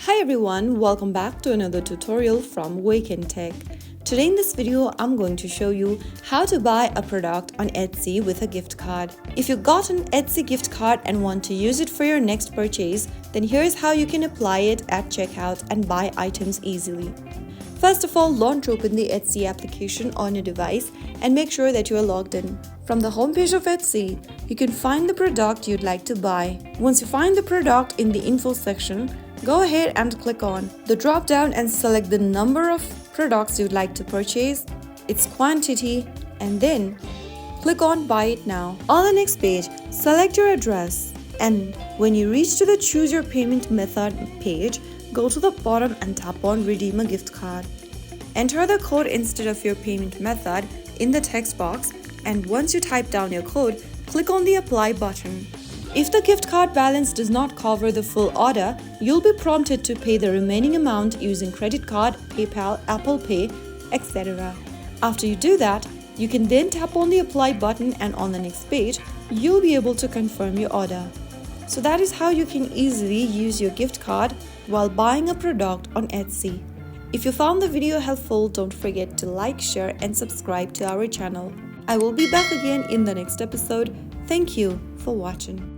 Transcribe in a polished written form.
Hi everyone, welcome back to another tutorial from Wake&Tech. Today in this video, I'm going to show you how to buy a product on Etsy with a gift card. If you got an Etsy gift card and want to use it for your next purchase, then here's how you can apply it at checkout and buy items easily. First of all, launch open the Etsy application on your device and make sure that you are logged in. From the homepage of Etsy, you can find the product you'd like to buy. Once you find the product in the info section, go ahead and click on the drop down and select the number of products you'd like to purchase, its quantity, and then click on buy it now. On the next page, select your address, and when you reach to the choose your payment method page, go to the bottom and tap on redeem a gift card. Enter the code instead of your payment method in the text box, and once you type down your code, click on the apply button. If the gift card balance does not cover the full order, you'll be prompted to pay the remaining amount using credit card, PayPal, Apple Pay, etc. After you do that, you can then tap on the apply button, and on the next page, you'll be able to confirm your order. So that is how you can easily use your gift card while buying a product on Etsy. If you found the video helpful, don't forget to like, share, and subscribe to our channel. I will be back again in the next episode. Thank you for watching.